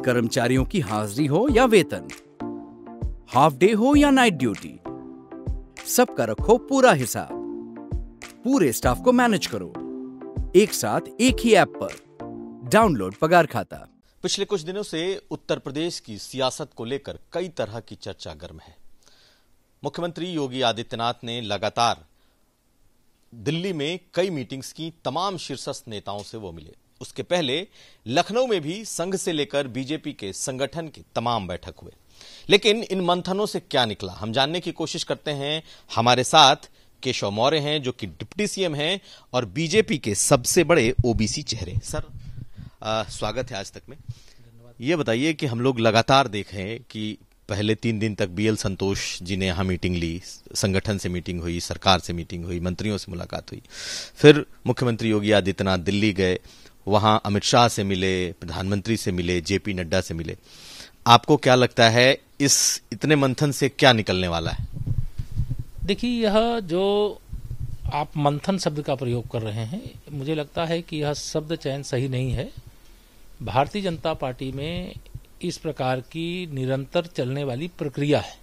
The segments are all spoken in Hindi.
कर्मचारियों की हाजिरी हो या वेतन, हाफ डे हो या नाइट ड्यूटी, सबका रखो पूरा हिसाब। पूरे स्टाफ को मैनेज करो एक साथ एक ही ऐप पर। डाउनलोड पगार खाता। पिछले कुछ दिनों से उत्तर प्रदेश की सियासत को लेकर कई तरह की चर्चा गर्म है। मुख्यमंत्री योगी आदित्यनाथ ने लगातार दिल्ली में कई मीटिंग्स की, तमाम शीर्षस्थ नेताओं से वो मिले। उसके पहले लखनऊ में भी संघ से लेकर बीजेपी के संगठन की तमाम बैठक हुए। लेकिन इन मंथनों से क्या निकला, हम जानने की कोशिश करते हैं। हमारे साथ केशव मौर्य हैं, जो कि डिप्टी सीएम हैं और बीजेपी के सबसे बड़े ओबीसी चेहरे। सर, स्वागत है आज तक में। ये बताइए कि हम लोग लगातार देख रहे हैं कि पहले 3 दिन तक बीएल संतोष जी ने यहां मीटिंग ली, संगठन से मीटिंग हुई, सरकार से मीटिंग हुई, मंत्रियों से मुलाकात हुई। फिर मुख्यमंत्री योगी आदित्यनाथ दिल्ली गए, वहां अमित शाह से मिले, प्रधानमंत्री से मिले, जेपी नड्डा से मिले। आपको क्या लगता है इस इतने मंथन से क्या निकलने वाला है? देखिए, यह जो आप मंथन शब्द का प्रयोग कर रहे हैं, मुझे लगता है कि यह शब्द चयन सही नहीं है। भारतीय जनता पार्टी में इस प्रकार की निरंतर चलने वाली प्रक्रिया है।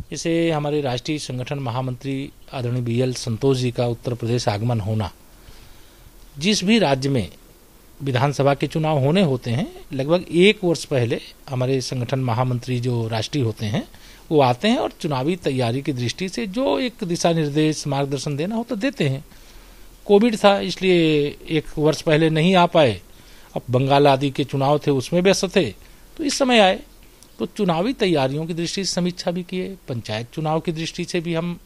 जैसे हमारे राष्ट्रीय संगठन महामंत्री आदरणीय बीएल संतोष जी का उत्तर प्रदेश आगमन होना, जिस भी राज्य में विधानसभा के चुनाव होने होते हैं, लगभग 1 वर्ष पहले हमारे संगठन महामंत्री जो राष्ट्रीय होते हैं वो आते हैं और चुनावी तैयारी की दृष्टि से जो एक दिशा निर्देश, मार्गदर्शन देना हो तो देते हैं। कोविड था, इसलिए 1 वर्ष पहले नहीं आ पाए। अब बंगाल आदि के चुनाव थे, उसमें व्यस्त थे, तो इस समय आए। तो चुनावी तैयारियों की दृष्टि से समीक्षा भी किए। पंचायत चुनाव की दृष्टि से भी हम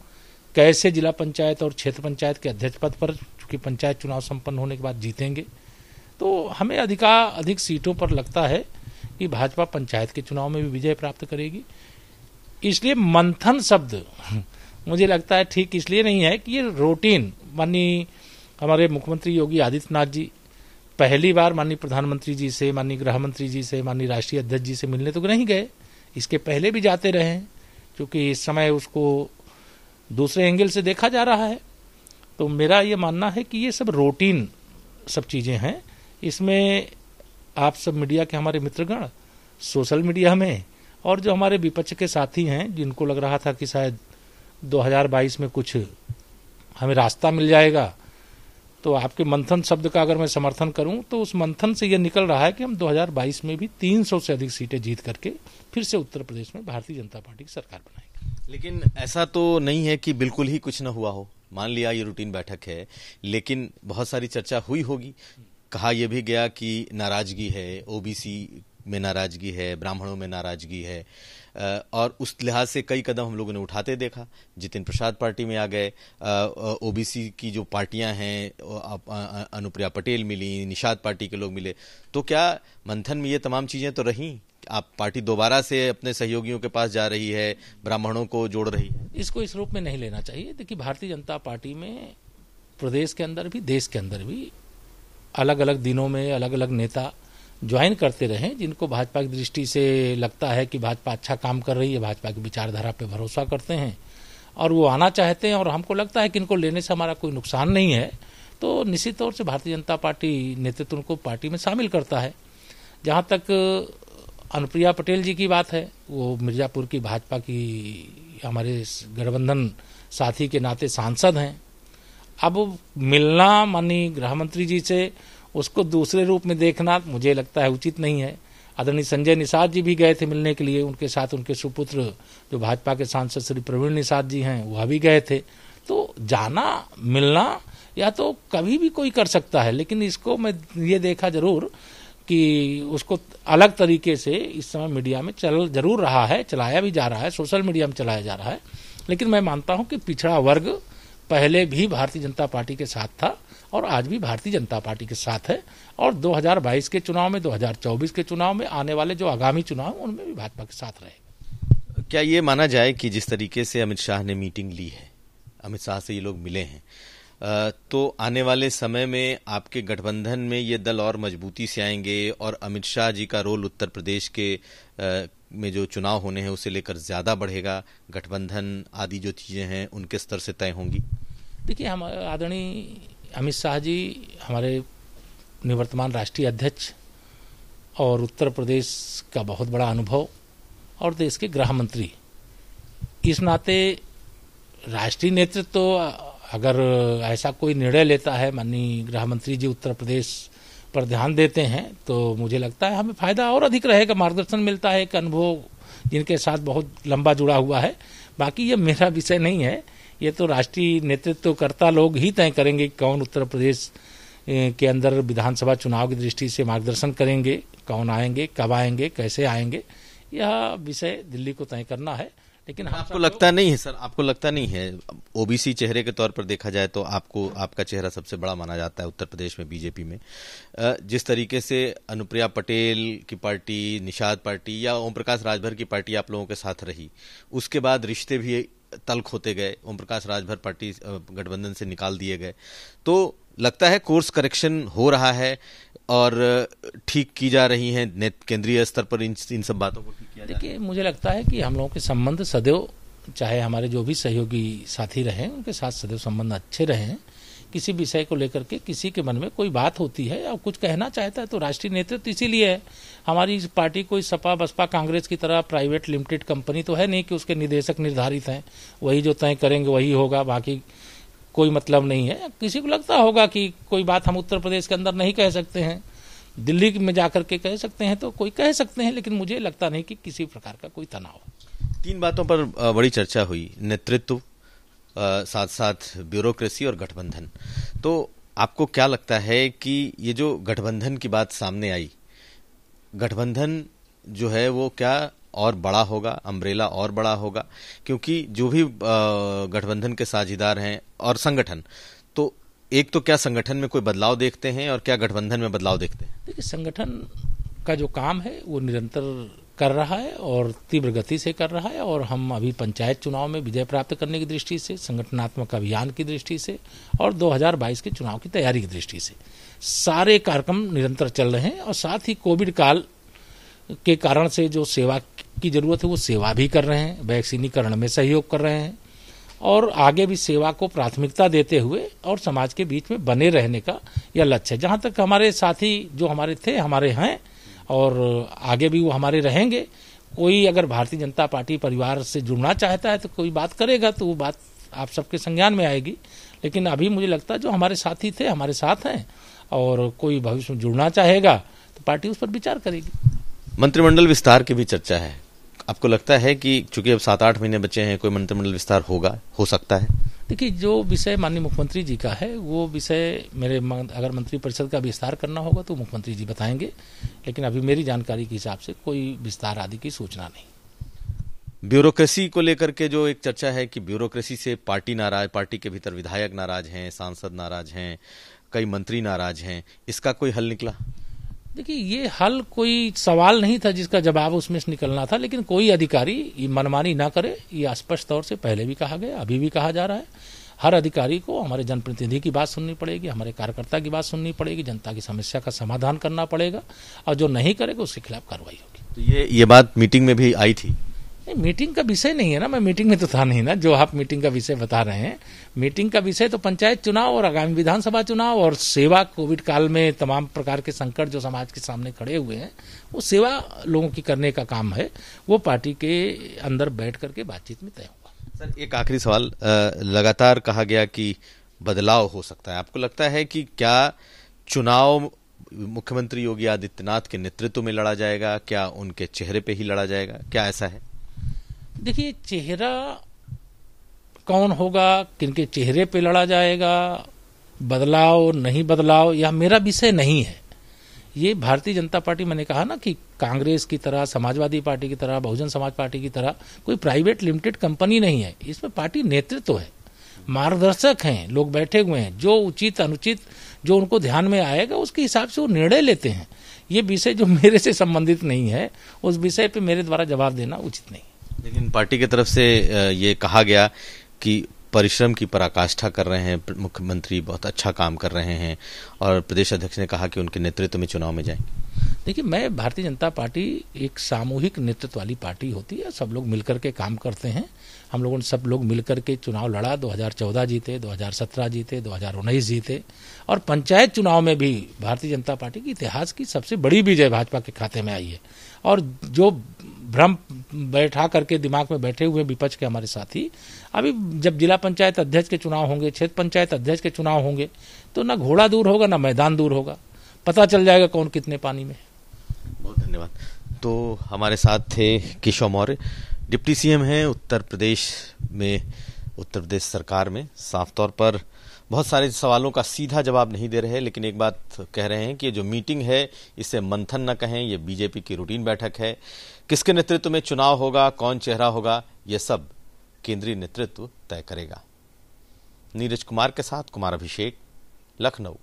कैसे जिला पंचायत और क्षेत्र पंचायत के अध्यक्ष पद पर, चूंकि पंचायत चुनाव संपन्न होने के बाद जीतेंगे, तो हमें अधिक सीटों पर लगता है कि भाजपा पंचायत के चुनाव में भी विजय प्राप्त करेगी। इसलिए मंथन शब्द मुझे लगता है ठीक इसलिए नहीं है कि ये रूटीन, माननीय हमारे मुख्यमंत्री योगी आदित्यनाथ जी पहली बार माननीय प्रधानमंत्री जी से, माननीय गृह मंत्री जी से, माननीय राष्ट्रीय अध्यक्ष जी से मिलने तो नहीं गए। इसके पहले भी जाते रहे हैं, क्योंकि इस समय उसको दूसरे एंगल से देखा जा रहा है। तो मेरा ये मानना है कि ये सब रूटीन सब चीजें हैं। इसमें आप सब मीडिया के हमारे मित्रगण, सोशल मीडिया में, और जो हमारे विपक्ष के साथी हैं, जिनको लग रहा था कि शायद 2022 में कुछ हमें रास्ता मिल जाएगा, तो आपके मंथन शब्द का अगर मैं समर्थन करूं तो उस मंथन से यह निकल रहा है कि हम 2022 में भी 300 से अधिक सीटें जीत करके फिर से उत्तर प्रदेश में भारतीय जनता पार्टी की सरकार बनाएंगे। लेकिन ऐसा तो नहीं है कि बिल्कुल ही कुछ न हुआ हो। मान लिया ये रूटीन बैठक है, लेकिन बहुत सारी चर्चा हुई होगी। कहा यह भी गया कि नाराजगी है, ओबीसी में नाराजगी है, ब्राह्मणों में नाराजगी है, और उस लिहाज से कई कदम हम लोगों ने उठाते देखा। जितिन प्रसाद पार्टी में आ गए, ओबीसी की जो पार्टियां हैं, अनुप्रिया पटेल मिली, निषाद पार्टी के लोग मिले। तो क्या मंथन में ये तमाम चीजें तो रहीं? आप पार्टी दोबारा से अपने सहयोगियों के पास जा रही है, ब्राह्मणों को जोड़ रही है? इसको इस रूप में नहीं लेना चाहिए। देखिए, भारतीय जनता पार्टी में प्रदेश के अंदर भी, देश के अंदर भी अलग अलग दिनों में अलग अलग नेता ज्वाइन करते रहे, जिनको भाजपा की दृष्टि से लगता है कि भाजपा अच्छा काम कर रही है, भाजपा की विचारधारा पे भरोसा करते हैं और वो आना चाहते हैं, और हमको लगता है कि इनको लेने से हमारा कोई नुकसान नहीं है, तो निश्चित तौर से भारतीय जनता पार्टी नेतृत्व उनको पार्टी में शामिल करता है। जहाँ तक अनुप्रिया पटेल जी की बात है, वो मिर्जापुर की भाजपा की हमारे गठबंधन साथी के नाते सांसद हैं। अब मिलना माननीय गृह मंत्री जी से, उसको दूसरे रूप में देखना मुझे लगता है उचित नहीं है। आदरणीय संजय निषाद जी भी गए थे मिलने के लिए, उनके साथ उनके सुपुत्र जो भाजपा के सांसद श्री प्रवीण निषाद जी हैं, वह भी गए थे। तो जाना, मिलना या तो कभी भी कोई कर सकता है, लेकिन इसको मैं ये देखा जरूर कि उसको अलग तरीके से इस समय मीडिया में चल जरूर रहा है, चलाया भी जा रहा है, सोशल मीडिया में चलाया जा रहा है। लेकिन मैं मानता हूं कि पिछड़ा वर्ग पहले भी भारतीय जनता पार्टी के साथ था और आज भी भारतीय जनता पार्टी के साथ है, और 2022 के चुनाव में, 2024 के चुनाव में, आने वाले जो आगामी चुनाव उनमें भी भाजपा के साथ रहेगा। क्या ये माना जाए कि जिस तरीके से अमित शाह ने मीटिंग ली है, अमित शाह से ये लोग मिले हैं, तो आने वाले समय में आपके गठबंधन में ये दल और मजबूती से आएंगे और अमित शाह जी का रोल उत्तर प्रदेश के में जो चुनाव होने हैं उसे लेकर ज्यादा बढ़ेगा, गठबंधन आदि जो चीजें हैं उनके स्तर से तय होंगी? देखिए, हम आदरणीय अमित शाह जी हमारे निवर्तमान राष्ट्रीय अध्यक्ष और उत्तर प्रदेश का बहुत बड़ा अनुभव और देश के गृह मंत्री। इस नाते राष्ट्रीय नेतृत्व तो अगर ऐसा कोई निर्णय लेता है, माननीय गृह मंत्री जी उत्तर प्रदेश पर ध्यान देते हैं, तो मुझे लगता है हमें फायदा और अधिक रहेगा, मार्गदर्शन मिलता है, एक अनुभव जिनके साथ बहुत लंबा जुड़ा हुआ है। बाकी ये मेरा विषय नहीं है, ये तो राष्ट्रीय नेतृत्वकर्ता लोग ही तय करेंगे कि कौन उत्तर प्रदेश के अंदर विधानसभा चुनाव की दृष्टि से मार्गदर्शन करेंगे, कौन आएंगे, कब आएंगे, कैसे आएंगे, यह विषय दिल्ली को तय करना है। लेकिन आपको लगता नहीं है सर, आपको लगता नहीं है, ओबीसी चेहरे के तौर पर देखा जाए तो आपका चेहरा सबसे बड़ा माना जाता है उत्तर प्रदेश में बीजेपी में। जिस तरीके से अनुप्रिया पटेल की पार्टी, निषाद पार्टी या ओम प्रकाश राजभर की पार्टी आप लोगों के साथ रही, उसके बाद रिश्ते भी तल्ख होते गए, ओम प्रकाश राजभर पार्टी गठबंधन से निकाल दिए गए, तो लगता है कोर्स करेक्शन हो रहा है और ठीक की जा रही हैं केंद्रीय स्तर पर इन सब बातों को ठीक किया जा रहा है। देखिए, मुझे लगता है कि हम लोगों के संबंध सदैव, चाहे हमारे जो भी सहयोगी साथी रहे उनके साथ सदैव संबंध अच्छे रहे हैं। किसी विषय को लेकर के किसी के मन में कोई बात होती है और कुछ कहना चाहता है तो राष्ट्रीय नेतृत्व इसीलिए है। हमारी पार्टी कोई सपा बसपा कांग्रेस की तरह प्राइवेट लिमिटेड कंपनी तो है नहीं कि उसके निदेशक निर्धारित हैं, वही जो तय करेंगे वही होगा, बाकी कोई मतलब नहीं है। किसी को लगता होगा कि कोई बात हम उत्तर प्रदेश के अंदर नहीं कह सकते हैं, दिल्ली में जाकर के कह सकते हैं, तो कोई कह सकते हैं, लेकिन मुझे लगता नहीं कि किसी प्रकार का कोई तनाव। 3 बातों पर बड़ी चर्चा हुई, नेतृत्व, साथ साथ ब्यूरोक्रेसी और गठबंधन। तो आपको क्या लगता है कि ये जो गठबंधन की बात सामने आई, गठबंधन जो है वो क्या और बड़ा होगा, अम्ब्रेला और बड़ा होगा? क्योंकि जो भी गठबंधन के साझीदार हैं और संगठन, तो एक तो क्या संगठन में कोई बदलाव देखते हैं और क्या गठबंधन में बदलाव देखते हैं? देखिए, संगठन का जो काम है वो निरंतर कर रहा है और तीव्र गति से कर रहा है, और हम अभी पंचायत चुनाव में विजय प्राप्त करने की दृष्टि से, संगठनात्मक अभियान की दृष्टि से और 2022 के चुनाव की तैयारी की दृष्टि से सारे कार्यक्रम निरंतर चल रहे हैं। और साथ ही कोविड काल के कारण से जो सेवा की जरूरत है वो सेवा भी कर रहे हैं, वैक्सीनीकरण में सहयोग कर रहे हैं और आगे भी सेवा को प्राथमिकता देते हुए और समाज के बीच में बने रहने का यह लक्ष्य है। जहां तक हमारे साथी जो हमारे थे, हमारे हैं और आगे भी वो हमारे रहेंगे। कोई अगर भारतीय जनता पार्टी परिवार से जुड़ना चाहता है तो कोई बात करेगा तो वो बात आप सबके संज्ञान में आएगी, लेकिन अभी मुझे लगता है जो हमारे साथी थे हमारे साथ हैं, और कोई भविष्य में जुड़ना चाहेगा तो पार्टी उस पर विचार करेगी। मंत्रिमंडल विस्तार की भी चर्चा है, आपको लगता है कि चूंकि अब 7-8 महीने बचे हैं, कोई मंत्रिमंडल विस्तार होगा, हो सकता है? देखिए, जो विषय माननीय मुख्यमंत्री जी का है वो विषय मेरे अगर मंत्रिपरिषद का विस्तार करना होगा तो मुख्यमंत्री जी बताएंगे, लेकिन अभी मेरी जानकारी के हिसाब से कोई विस्तार आदि की सूचना नहीं। ब्यूरोक्रेसी को लेकर के जो एक चर्चा है कि ब्यूरोक्रेसी से पार्टी नाराज, पार्टी के भीतर विधायक नाराज हैं, सांसद नाराज हैं, कई मंत्री नाराज हैं, इसका कोई हल निकला? देखिए, ये हल कोई सवाल नहीं था जिसका जवाब उसमें से निकलना था, लेकिन कोई अधिकारी मनमानी ना करे, ये स्पष्ट तौर से पहले भी कहा गया, अभी भी कहा जा रहा है। हर अधिकारी को हमारे जनप्रतिनिधि की बात सुननी पड़ेगी, हमारे कार्यकर्ता की बात सुननी पड़ेगी, जनता की समस्या का समाधान करना पड़ेगा, और जो नहीं करेगा उसके खिलाफ कार्रवाई होगी। तो ये बात मीटिंग में भी आई थी? नहीं, मीटिंग का विषय नहीं है ना, मैं मीटिंग में तो था नहीं ना, जो आप मीटिंग का विषय बता रहे हैं। मीटिंग का विषय तो पंचायत चुनाव और आगामी विधानसभा चुनाव और सेवा। कोविड काल में तमाम प्रकार के संकट जो समाज के सामने खड़े हुए हैं, वो सेवा लोगों की करने का काम है, वो पार्टी के अंदर बैठ करके बातचीत में तय होगा। सर, एक आखिरी सवाल, लगातार कहा गया कि बदलाव हो सकता है, आपको लगता है कि क्या चुनाव मुख्यमंत्री योगी आदित्यनाथ के नेतृत्व में लड़ा जाएगा, क्या उनके चेहरे पे ही लड़ा जाएगा, क्या ऐसा है? देखिए, चेहरा कौन होगा, किनके चेहरे पे लड़ा जाएगा, बदलाव नहीं बदलाव, यह मेरा विषय नहीं है। ये भारतीय जनता पार्टी, मैंने कहा ना कि कांग्रेस की तरह, समाजवादी पार्टी की तरह, बहुजन समाज पार्टी की तरह कोई प्राइवेट लिमिटेड कंपनी नहीं है। इसमें पार्टी नेतृत्व है, मार्गदर्शक हैं, लोग बैठे हुए हैं, जो उचित अनुचित जो उनको ध्यान में आएगा उसके हिसाब से वो निर्णय लेते हैं। ये विषय जो मेरे से संबंधित नहीं है, उस विषय पे मेरे द्वारा जवाब देना उचित नहीं। लेकिन पार्टी की तरफ से ये कहा गया कि परिश्रम की पराकाष्ठा कर रहे हैं मुख्यमंत्री, बहुत अच्छा काम कर रहे हैं, और प्रदेश अध्यक्ष ने कहा कि उनके नेतृत्व में चुनाव में जाएंगे। देखिए, मैं भारतीय जनता पार्टी एक सामूहिक नेतृत्व वाली पार्टी होती है, सब लोग मिलकर के काम करते हैं। हम लोगों ने सब लोग मिलकर के चुनाव लड़ा, 2014 जीते, 2017 जीते, 2019 जीते, और पंचायत चुनाव में भी भारतीय जनता पार्टी की इतिहास की सबसे बड़ी विजय भाजपा के खाते में आई है। और जो भ्रम बैठा करके दिमाग में बैठे हुए विपक्ष के हमारे साथी, अभी जब जिला पंचायत अध्यक्ष के चुनाव होंगे, क्षेत्र पंचायत अध्यक्ष के चुनाव होंगे, तो ना घोड़ा दूर होगा ना मैदान दूर होगा, पता चल जाएगा कौन कितने पानी में। बहुत धन्यवाद। तो हमारे साथ थे केशव मौर्य, डिप्टी सीएम हैं उत्तर प्रदेश में, उत्तर प्रदेश सरकार में। साफ तौर पर बहुत सारे सवालों का सीधा जवाब नहीं दे रहे, लेकिन एक बात कह रहे हैं कि ये जो मीटिंग है इसे मंथन न कहें, ये बीजेपी की रूटीन बैठक है। किसके नेतृत्व में चुनाव होगा, कौन चेहरा होगा, ये सब केंद्रीय नेतृत्व तय करेगा। नीरज कुमार के साथ कुमार अभिषेक, लखनऊ।